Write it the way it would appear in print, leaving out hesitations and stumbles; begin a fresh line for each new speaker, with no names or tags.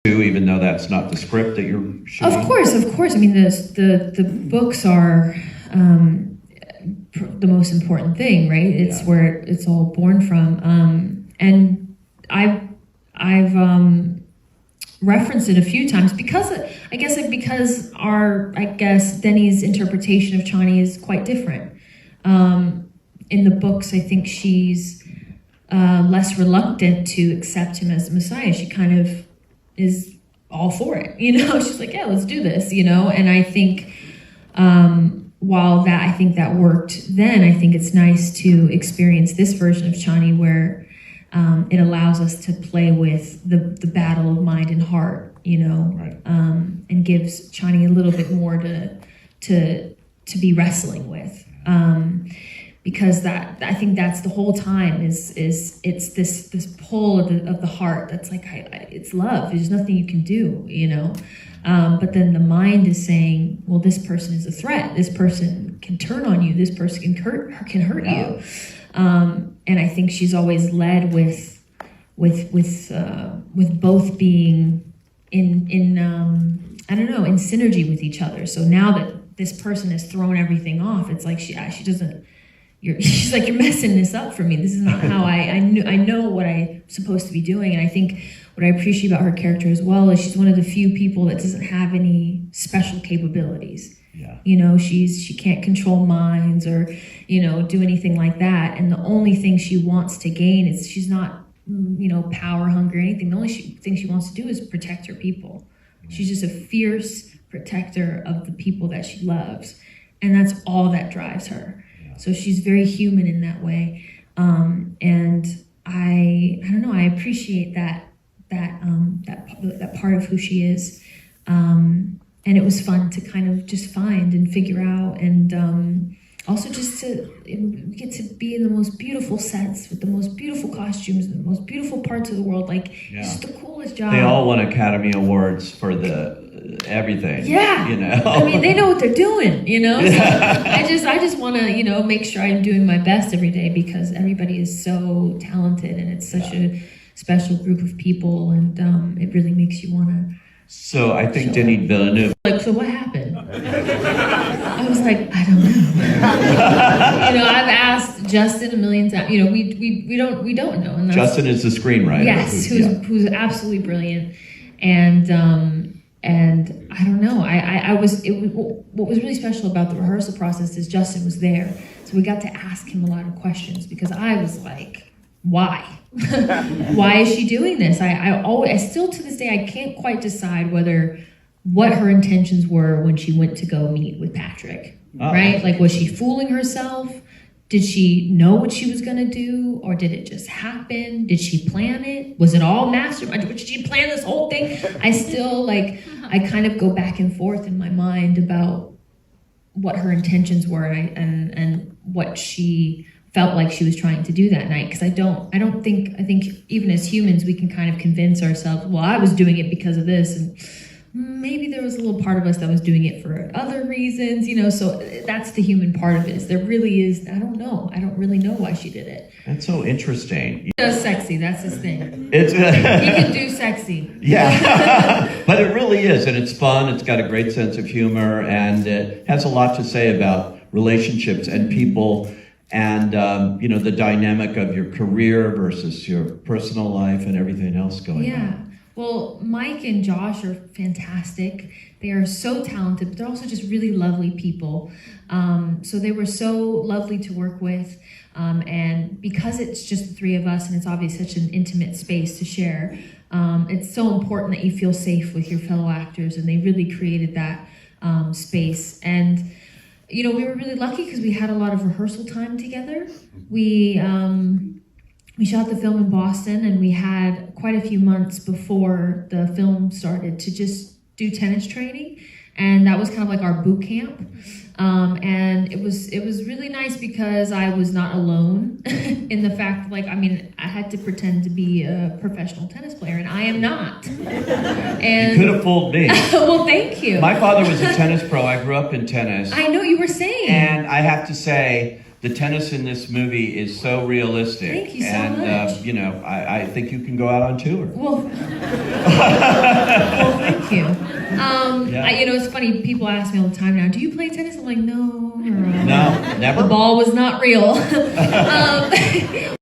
too, even though that's not the script that you're shooting?
Of course. I mean, the books are the most important thing, right? It's where it's all born from. And I've referenced it a few times because Denny's interpretation of Chani is quite different. In the books, I think she's less reluctant to accept him as the Messiah. She kind of is all for it, She's like, yeah, let's do this, And I think while I think that worked then, I think it's nice to experience this version of Chani where it allows us to play with the battle of mind and heart,
Right.
And gives Chani a little bit more to be wrestling with. Because I think that's the whole time is it's this pull of the heart that's like it's love. There's nothing you can do, But then the mind is saying, well, this person is a threat. This person can turn on you. This person can hurt you. And I think she's always led with both being in synergy with each other. So now that this person has thrown everything off, it's like she doesn't. She's like, you're messing this up for me. This is not how I know what I'm supposed to be doing. And I think what I appreciate about her character as well is she's one of the few people that doesn't have any special capabilities.
Yeah.
She can't control minds or, do anything like that. And the only thing she wants to gain is she's not, power hungry or anything. The only thing she wants to do is protect her people. She's just a fierce protector of the people that she loves. And that's all that drives her. So she's very human in that way, and I don't know. I appreciate that part of who she is, and it was fun to kind of just find and figure out, and also just to get to be in the most beautiful sets with the most beautiful costumes and the most beautiful parts of the world. Like it's the coolest job.
They all won Academy Awards for everything.
Yeah. I mean, they know what they're doing, So I just want to, make sure I'm doing my best every day because everybody is so talented and it's such a special group of people and it really makes you want to.
So I think Denis Villeneuve.
So what happened? I was like, I don't know. I've asked Justin a million times. We don't know. And
Justin is the screenwriter.
Yes, who's absolutely brilliant. And I don't know. What was really special about the rehearsal process is Justin was there, so we got to ask him a lot of questions because I was like, why? Why is she doing this? I still to this day I can't quite decide what her intentions were when she went to go meet with Patrick. Right? Like, was she fooling herself? Did she know what she was going to do? Or did it just happen? Did she plan it? Was it all mastermind? Did she plan this whole thing? I still, I kind of go back and forth in my mind about what her intentions were and what she felt like she was trying to do that night. Because I think even as humans, we can kind of convince ourselves, well, I was doing it because of this. And maybe there was a little part of us that was doing it for other reasons, so that's the human part of it. There really is, I don't really know why she did it.
That's so interesting.
He does sexy, that's his thing.
He
can do sexy.
Yeah, but it really is, and it's fun, it's got a great sense of humor, and it has a lot to say about relationships and people, and the dynamic of your career versus your personal life and everything else going on.
Well, Mike and Josh are fantastic. They are so talented, but they're also just really lovely people. So they were so lovely to work with. And because it's just the three of us and it's obviously such an intimate space to share, it's so important that you feel safe with your fellow actors. And they really created that space. And, we were really lucky because we had a lot of rehearsal time together. We shot the film in Boston, and we had quite a few months before the film started to just do tennis training, and that was kind of like our boot camp. And it was really nice because I was not alone in the fact that, I had to pretend to be a professional tennis player, and I am not. And
you could have fooled me.
Well, thank you.
My father was a tennis pro. I grew up in tennis.
I know, you were saying.
And I have to say, the tennis in this movie is so realistic.
Thank you so
and,
much.
you know, I think you can go out on tour.
Well, thank you. You know, it's funny. People ask me all the time now, do you play tennis? I'm like, no.
No, never.
The ball was not real.